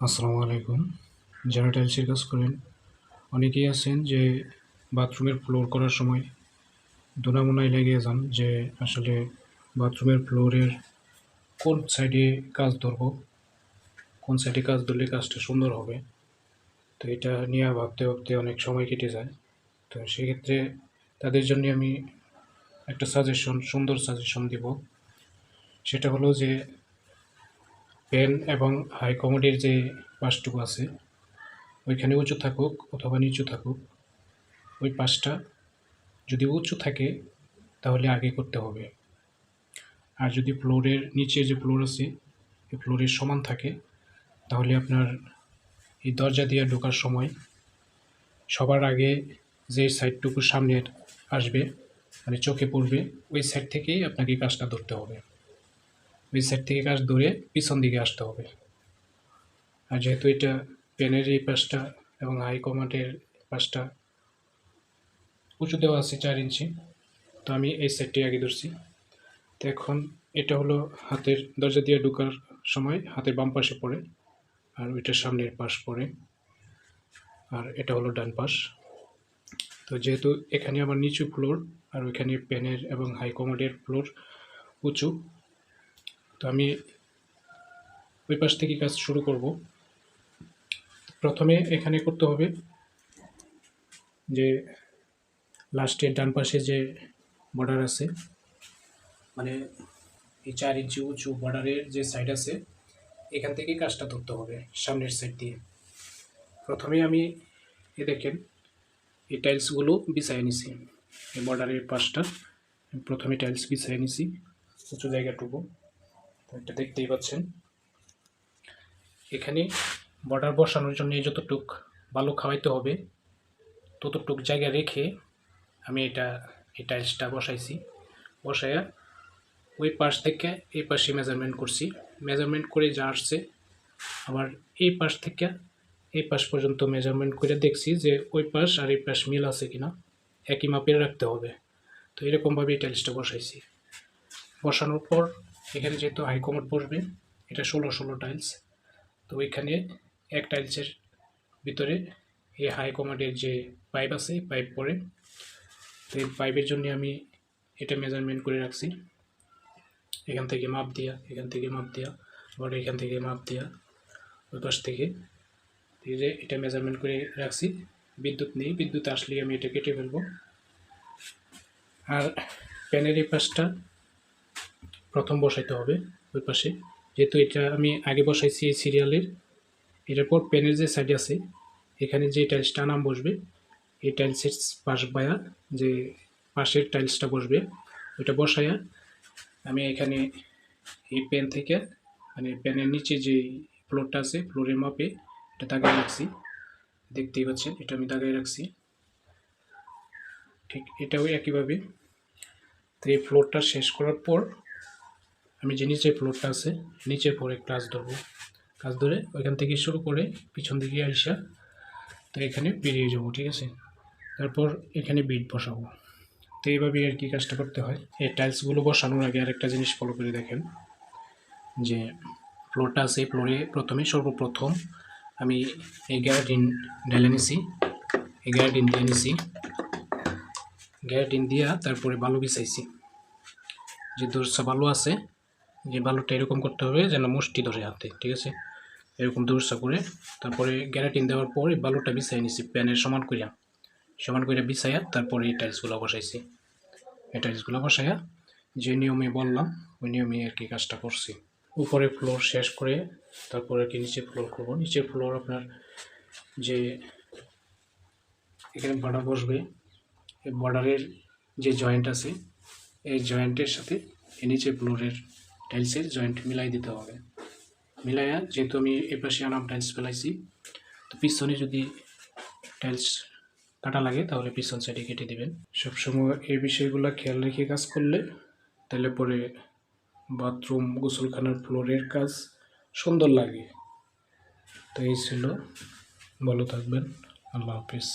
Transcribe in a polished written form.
আসসালামু আলাইকুম। যারা টাইলসের কাজ করেন অনেকেই আছেন যে বাথরুমের ফ্লোর করার সময় দোনামোনায় লেগে যান যে আসলে বাথরুমের ফ্লোরের কোন সাইডে কাজ ধরবো, কোন সাইডে কাজ ধরলে কাজটা সুন্দর হবে। তো এটা নিয়ে ভাবতে ভাবতে অনেক সময় কেটে যায়। তো সেক্ষেত্রে তাদের জন্য আমি একটা সুন্দর সাজেশন দিব। সেটা হলো যে পেন এবং হাই কমোডের যে পাশটুকু আছে ওইখানে উঁচু থাকুক অথবা নিচু থাকুক, ওই পাশটা যদি উঁচু থাকে তাহলে আগে করতে হবে। আর যদি ফ্লোরের নিচে যে ফ্লোর আছে এই ফ্লোরের সমান থাকে তাহলে আপনার এই দরজা দিয়ে ঢোকার সময় সবার আগে যে সাইডটুকু সামনে আসবে মানে চোখে পড়বে ওই সাইড থেকেই আপনাকে কাজটা ধরতে হবে। ওই সাইড থেকে কাজ ধরে পিছন দিকে আসতে হবে। আর যেহেতু এটা পেনের এই পাশটা এবং হাই কমান্ডের পাশটা উঁচু দেওয়া আছে 4 ইঞ্চি, তো আমি এই সাইডটি আগে ধরছি। তো এখন এটা হলো হাতের দরজা দিয়ে ঢোকার সময় হাতের বাম পাশে পড়ে, আর ওইটার সামনের পাশ পড়ে, আর এটা হলো ডান পাশ। তো যেহেতু এখানে আমার নিচু ফ্লোর আর ওইখানে পেনের এবং হাই কমোডের ফ্লোর উঁচু, তো আমি ওই পাশ থেকে কাজ শুরু করব। প্রথমে এখানে করতে হবে যে লাস্টের ডান পাশে যে বর্ডার আছে, মানে এই 4 ইঞ্চি উঁচু বর্ডারের যে সাইড আছে এখান থেকে কাজটা ধরতে হবে সামনের সাইড দিয়ে। প্রথমে আমি দেখেন এই টাইলসগুলো বিছাইয়ে নিছি, এই বর্ডারের পাশটা প্রথমে টাইলস বিছাইয়ে নিছি উঁচু জায়গাটুকু। তো এটা দেখতেই পাচ্ছেন। এখানে বর্ডার বসানোর জন্য যতটুক বালু খাওয়াইতে হবে ততটুক জায়গা রেখে আমি এই টাইলসটা বসাইছি। বসাইয়া ওই পাশ থেকে এই পাশে মেজারমেন্ট করছি, মেজারমেন্ট করে যা আসছে আবার এই পাশ থেকে এই পাশ পর্যন্ত মেজারমেন্ট করে দেখছি যে ওই পাশ আর এই পাশ মিল আছে কিনা, একই মাপের রাখতে হবে। তো এরকমভাবে এই টাইলসটা বসাইছি। বসানোর পর এখানে যেহেতু হাই কমোড বসবে, এটা 16 টাইলস, তো ওইখানে এক টাইলসের ভিতরে এই হাই কমোডের যে পাইপ আছে পাইপ পড়ে। তো এই পাইপের জন্য আমি এটা মেজারমেন্ট করে রাখছি, এখান থেকে মাপ দিয়া, এখান থেকে মাপ দিয়া, আবার এখান থেকে মাপ দিয়া, ওই পাশ থেকে এটা মেজারমেন্ট করে রাখছি। বিদ্যুৎ নেই, বিদ্যুৎ আসলেই আমি এটা কেটে ফেলবো। আর প্যানের এই পাশটা প্রথম বসাইতে হবে ওই পাশে, যেহেতু এটা আমি আগে বসাইছি এই সিরিয়ালের। এটার পর প্যানের যে সাইড আছে এখানে যে টাইলসটা নাম বসবে এই টাইলসের পাশ বায়া যে পাশের টাইলসটা বসবে ওইটা বসায়া আমি এখানে এই প্যান থেকে মানে প্যানের নিচে যে ফ্লোরটা আছে ফ্লোরের মাপে এটা দাগায় রাখছি, দেখতেই পাচ্ছেন এটা আমি দাগায় রাখছি। ঠিক এটাও একইভাবে। তো এই ফ্লোরটা শেষ করার পর আমি যে নিচের ফ্লোরটা আছে নিচের পরে কাজ ধরবো, কাজ ধরে ওইখান থেকে শুরু করে পিছন দিকে আইসা তো এখানে বেরিয়ে যাবো, ঠিক আছে। তারপর এখানে বিট বসাবো। তো এইভাবেই আর কি কাজটা করতে হয়। এই টাইলসগুলো বসানোর আগে আরেকটা জিনিস ফলো করে দেখেন যে ফ্লোরটা আছে, ফ্লোরে সর্বপ্রথম আমি এই গ্যারাটিন ঢেলে নিছি, এই গ্যারাটিন দিয়ে নিছি, গ্যারাটিন দিয়া তারপরে বালু বিছাইছি। যে দোরসা বালু আছে যে বালুটা এরকম করতে হবে যেন মুষ্টি ধরে হাতে, ঠিক আছে। এরকম দোরসা করে তারপরে গ্যারাটিন দেওয়ার পর এই বালুটা বিছাই নিছি প্যানের সমান করে বিছাইয়া তারপরে এই টাইলসগুলো বসাইছি। এই টাইলসগুলো বসাইয়া যে নিয়মে বললাম ওই নিয়মে আর কি কাজটা করছি। উপরে ফ্লোর শেষ করে তারপরে আর কি নিচে ফ্লোর করব। নিচের ফ্লোর আপনার যে এখানে বর্ডার বসবে এই বর্ডারের যে জয়েন্ট আছে এই জয়েন্টের সাথে এই নিচের ফ্লোরের টাইলসের জয়েন্ট মিলাই দিতে হবে। মিলাইয়া যেহেতু আমি এই পাশে আনাম টাইলস ফেলাইছি, তো পিছনে যদি টাইলস কাটা লাগে তাহলে পিছন সাইডে কেটে দিবেন। সবসময় এই বিষয়গুলো খেয়াল রেখে কাজ করলে তাহলে পরে বাথরুম গোসলখানার ফ্লোরের কাজ সুন্দর লাগে। তো এই ছিল, ভালো থাকবেন, আল্লাহ হাফিজ।